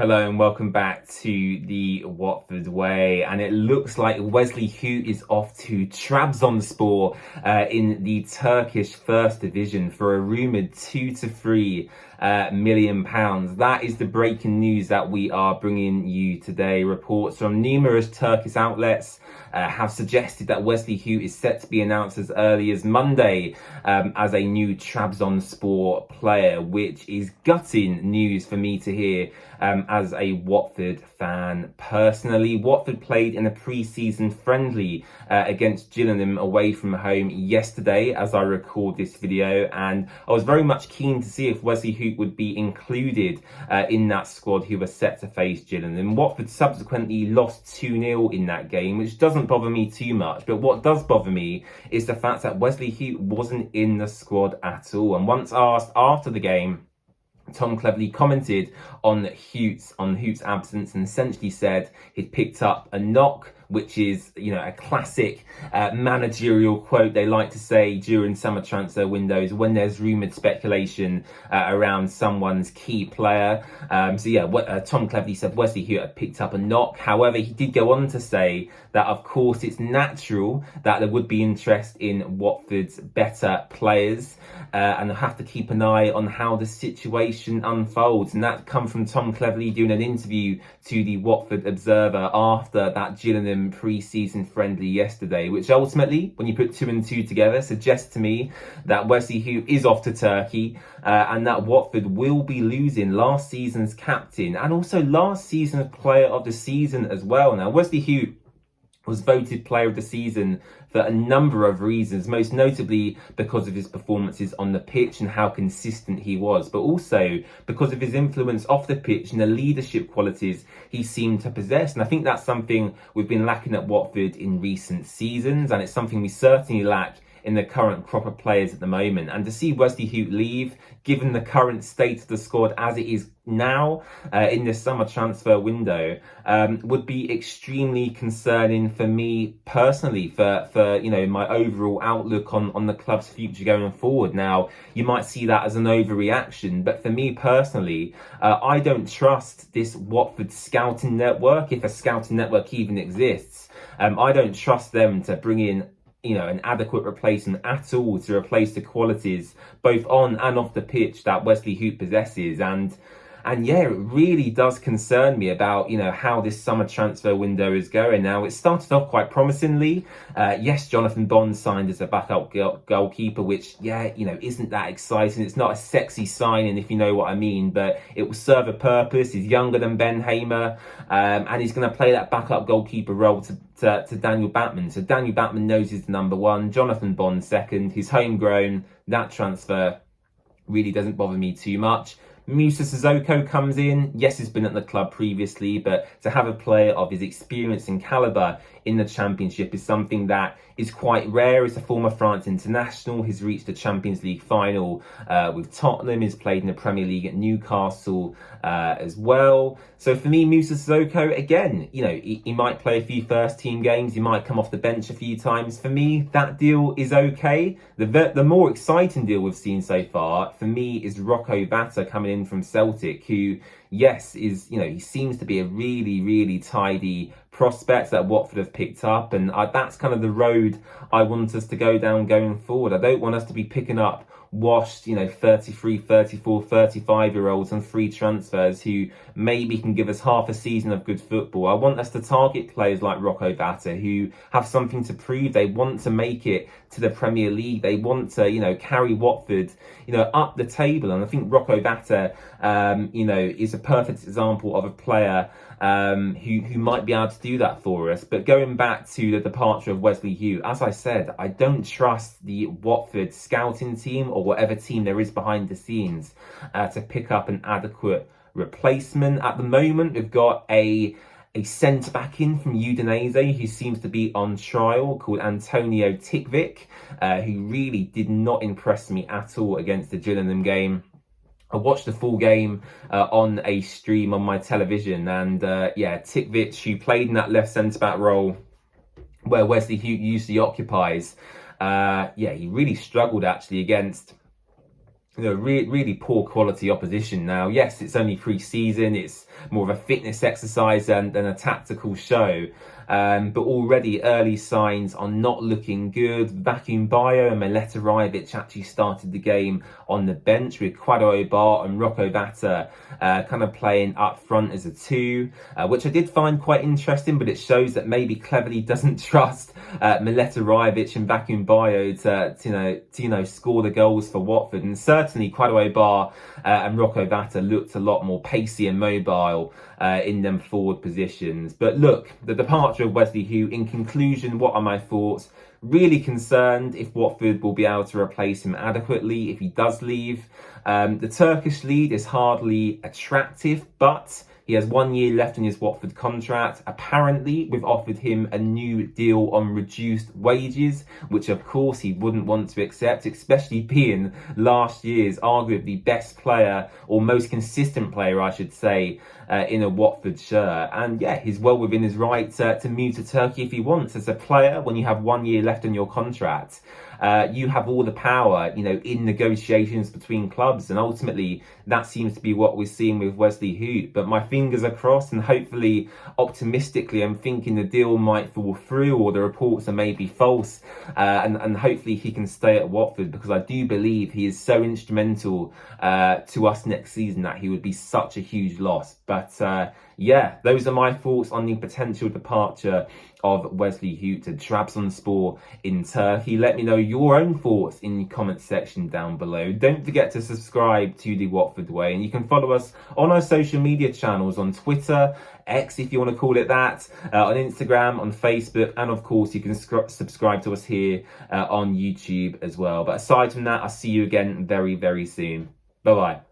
Hello and welcome back to the Watford Way. And it looks like Wesley Hoedt is off to Trabzonspor in the Turkish First Division for a rumoured £2 to £3 million. That is the breaking news that we are bringing you today. Reports from numerous Turkish outlets have suggested that Wesley Hoedt is set to be announced as early as Monday as a new Trabzonspor player, which is gutting news for me to hear. As a Watford fan personally. Watford played in a pre-season friendly against Gillingham away from home yesterday as I record this video, and I was very much keen to see if Wesley Hoedt would be included in that squad who were set to face Gillingham. Watford subsequently lost 2-0 in that game, which doesn't bother me too much, but what does bother me is the fact that Wesley Hoedt wasn't in the squad at all. And once asked after the game, Tom Cleverley commented on Hoedt's absence and essentially said he'd picked up a knock, which is, a classic managerial quote they like to say during summer transfer windows when there's rumoured speculation around someone's key player. Tom Cleverley said Wesley Hoedt had picked up a knock. However, he did go on to say that, of course, it's natural that there would be interest in Watford's better players and they'll have to keep an eye on how the situation unfolds. And that come from Tom Cleverley doing an interview to the Watford Observer after that Gillingham pre-season friendly yesterday, which ultimately, when you put two and two together, suggests to me that Wesley Hoedt is off to Turkey and that Watford will be losing last season's captain and also last season's player of the season as well. Now, Wesley Hoedt was voted player of the season for a number of reasons, most notably because of his performances on the pitch and how consistent he was, but also because of his influence off the pitch and the leadership qualities he seemed to possess. And I think that's something we've been lacking at Watford in recent seasons, and it's something we certainly lack in the current crop of players at the moment. And to see Wesley Hoedt leave, given the current state of the squad as it is now in this summer transfer window, would be extremely concerning for me personally, for my overall outlook on the club's future going forward. Now, you might see that as an overreaction, but for me personally, I don't trust this Watford scouting network, if a scouting network even exists. I don't trust them to bring in an adequate replacement at all to replace the qualities both on and off the pitch that Wesley Hoedt possesses. And yeah, it really does concern me about, how this summer transfer window is going. Now, it started off quite promisingly. Yes, Jonathan Bond signed as a backup goalkeeper, which, isn't that exciting. It's not a sexy signing, if you know what I mean, but it will serve a purpose. He's younger than Ben Hamer, and he's going to play that backup goalkeeper role to Daniel Batman. So Daniel Batman knows he's the number one, Jonathan Bond second. He's homegrown. That transfer really doesn't bother me too much. Moussa Sissoko comes in. Yes, he's been at the club previously, but to have a player of his experience and calibre in the Championship is something that is quite rare. As a former France international, he's reached the Champions League final with Tottenham. He's played in the Premier League at Newcastle as well. So for me, Moussa Sissoko, again, he might play a few first team games. He might come off the bench a few times. For me, that deal is okay. The more exciting deal we've seen so far, for me, is Rocco Vata coming in from Celtic, who, yes, is, he seems to be a really, really tidy prospect that Watford have picked up, and that's kind of the road I want us to go down going forward. I don't want us to be picking up washed, 33, 34, 35-year-olds on free transfers who maybe can give us half a season of good football. I want us to target players like Rocco Vata who have something to prove. They want to make it to the Premier League. They want to, carry Watford, up the table. And I think Rocco Vata, is a perfect example of a player who might be able to do that for us. But going back to the departure of Wesley Hoedt, as I said, I don't trust the Watford scouting team or whatever team there is behind the scenes to pick up an adequate replacement. At the moment, we've got a centre-back in from Udinese who seems to be on trial, called Antonio Tikvik, who really did not impress me at all against the Gillingham game. I watched the full game on a stream on my television, and Tikvik, who played in that left centre-back role where Wesley Hoedt usually occupies, he really struggled actually against really poor quality opposition. Now, yes, it's only pre-season. It's more of a fitness exercise than a tactical show. But already early signs are not looking good. Vacuum Bio and Mileta Rajovic actually started the game on the bench, with Kwado Obar and Rocco Vata kind of playing up front as a two, which I did find quite interesting, but it shows that maybe Cleverley doesn't trust Mileta Rajovic and Vacuum Bio to score the goals for Watford. And certainly Kwado Obar and Rocco Vata looked a lot more pacey and mobile in them forward positions. But look, the departure of Wesley Hoedt, in conclusion, what are my thoughts? Really concerned if Watford will be able to replace him adequately if he does leave. The Turkish lead is hardly attractive, but he has 1 year left in his Watford contract. Apparently, we've offered him a new deal on reduced wages, which of course he wouldn't want to accept, especially being last year's arguably best player, or most consistent player, I should say, in a Watford shirt. And yeah, he's well within his right to move to Turkey if he wants. As a player, when you have 1 year left on your contract, you have all the power, in negotiations between clubs. And ultimately, that seems to be what we're seeing with Wesley Hoedt. But my fingers are crossed, and hopefully, optimistically, I'm thinking the deal might fall through, or the reports are maybe false. And hopefully he can stay at Watford, because I do believe he is so instrumental to us next season that he would be such a huge loss. But yeah, those are my thoughts on the potential departure of Wesley Hoedt to Trabzonspor in Turkey. Let me know your own thoughts in the comment section down below. Don't forget to subscribe to The Watford Way, and you can follow us on our social media channels on Twitter, X if you want to call it that, on Instagram, on Facebook, and of course you can subscribe to us here on YouTube as well. But aside from that, I'll see you again very, very soon. Bye-bye.